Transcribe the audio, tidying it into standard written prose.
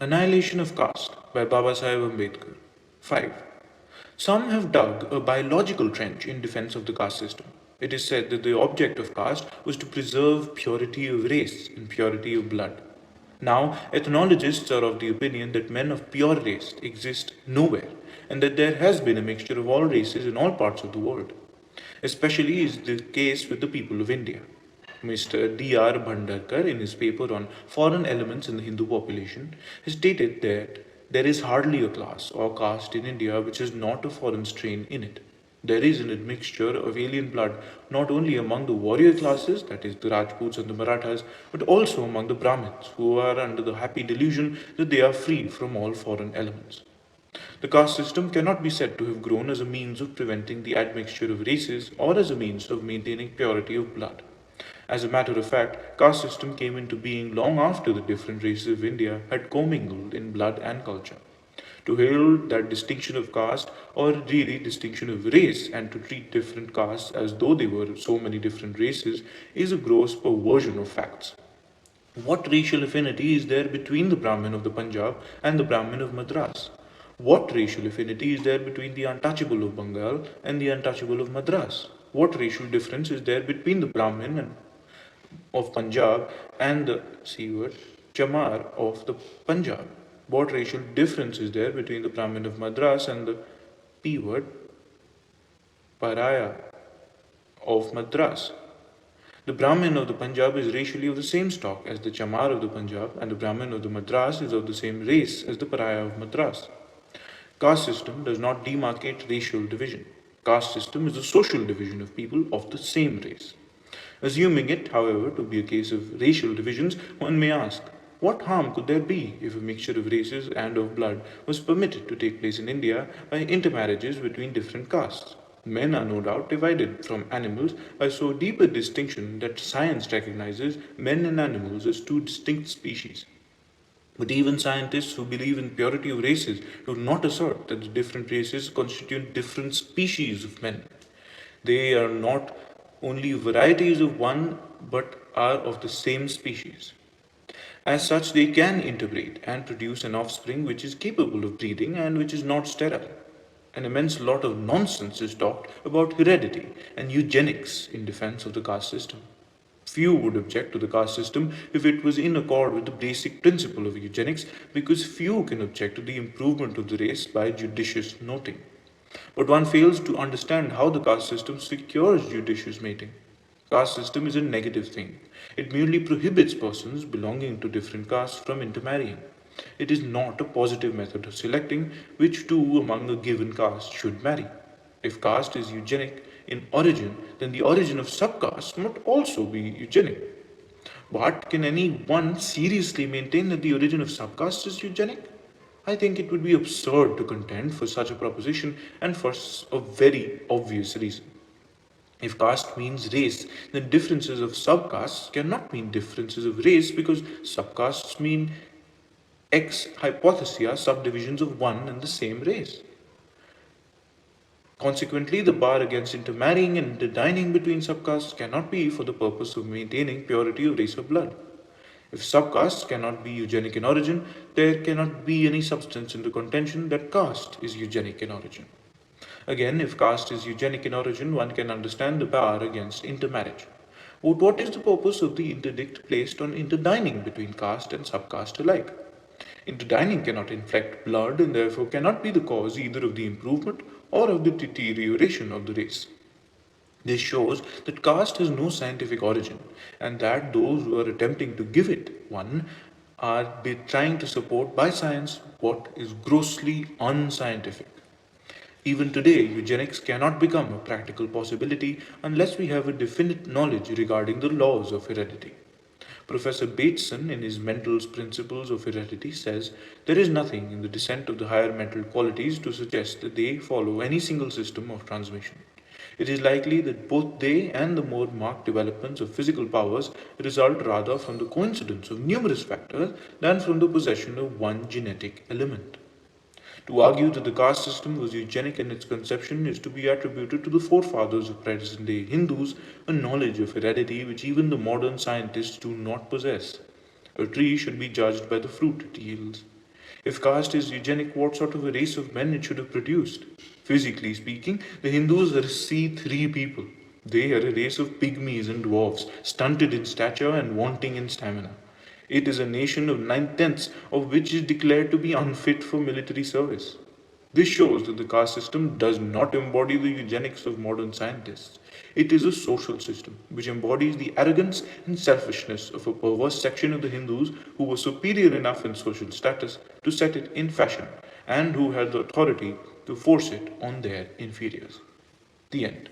Annihilation of Caste by Babasaheb Ambedkar. 5. Some have dug a biological trench in defense of the caste system. It is said that the object of caste was to preserve purity of race and purity of blood. Now, ethnologists are of the opinion that men of pure race exist nowhere and that there has been a mixture of all races in all parts of the world. Especially is the case with the people of India. Mr. D.R. Bhandarkar, in his paper on foreign elements in the Hindu population, has stated that there is hardly a class or caste in India which has not a foreign strain in it. There is an admixture of alien blood not only among the warrior classes, that is, the Rajputs and the Marathas, but also among the Brahmins, who are under the happy delusion that they are free from all foreign elements. The caste system cannot be said to have grown as a means of preventing the admixture of races or as a means of maintaining purity of blood. As a matter of fact, caste system came into being long after the different races of India had commingled in blood and culture. To hail that distinction of caste, or really distinction of race, and to treat different castes as though they were so many different races, is a gross perversion of facts. What racial affinity is there between the Brahmin of the Punjab and the Brahmin of Madras? What racial affinity is there between the untouchable of Bengal and the untouchable of Madras? What racial difference is there between the Brahmin of Punjab and the C word Chamar of the Punjab? What racial difference is there between the Brahmin of Madras and the P word Paraya of Madras? The Brahmin of the Punjab is racially of the same stock as the Chamar of the Punjab, and the Brahmin of the Madras is of the same race as the Pariah of Madras. Caste system does not demarcate racial division. Caste system is a social division of people of the same race. Assuming it, however, to be a case of racial divisions, one may ask, what harm could there be if a mixture of races and of blood was permitted to take place in India by intermarriages between different castes? Men are no doubt divided from animals by so deep a distinction that science recognizes men and animals as two distinct species. But even scientists who believe in purity of races do not assert that the different races constitute different species of men. They are not only varieties of one but are of the same species. As such, they can interbreed and produce an offspring which is capable of breeding and which is not sterile. An immense lot of nonsense is talked about heredity and eugenics in defense of the caste system. Few would object to the caste system if it was in accord with the basic principle of eugenics, because few can object to the improvement of the race by judicious noting. But one fails to understand how the caste system secures judicious mating. Caste system is a negative thing. It merely prohibits persons belonging to different castes from intermarrying. It is not a positive method of selecting which two among a given caste should marry. If caste is eugenic in origin, then the origin of subcaste must also be eugenic. But can anyone seriously maintain that the origin of subcaste is eugenic? I think it would be absurd to contend for such a proposition, and for a very obvious reason. If caste means race, then differences of subcastes cannot mean differences of race, because subcastes mean ex hypothesia subdivisions of one and the same race. Consequently, the bar against intermarrying and interdining between subcastes cannot be for the purpose of maintaining purity of race or blood. If subcastes cannot be eugenic in origin, there cannot be any substance in the contention that caste is eugenic in origin. Again, if caste is eugenic in origin, one can understand the bar against intermarriage. But what is the purpose of the interdict placed on interdining between caste and subcaste alike? Interdining cannot inflect blood and therefore cannot be the cause either of the improvement or of the deterioration of the race. This shows that caste has no scientific origin, and that those who are attempting to give it one are trying to support by science what is grossly unscientific. Even today, eugenics cannot become a practical possibility unless we have a definite knowledge regarding the laws of heredity. Professor Bateson, in his Mental Principles of Heredity, says there is nothing in the descent of the higher mental qualities to suggest that they follow any single system of transmission. It is likely that both they and the more marked developments of physical powers result rather from the coincidence of numerous factors than from the possession of one genetic element. To argue that the caste system was eugenic in its conception is to be attributed to the forefathers of present day Hindus a knowledge of heredity which even the modern scientists do not possess. A tree should be judged by the fruit it yields. If caste is eugenic, what sort of a race of men it should have produced? Physically speaking, the Hindus are C3 people. They are a race of pygmies and dwarfs, stunted in stature and wanting in stamina. It is a nation of 9/10 of which is declared to be unfit for military service. This shows that the caste system does not embody the eugenics of modern scientists. It is a social system which embodies the arrogance and selfishness of a perverse section of the Hindus who were superior enough in social status to set it in fashion and who had the authority to force it on their inferiors. The end.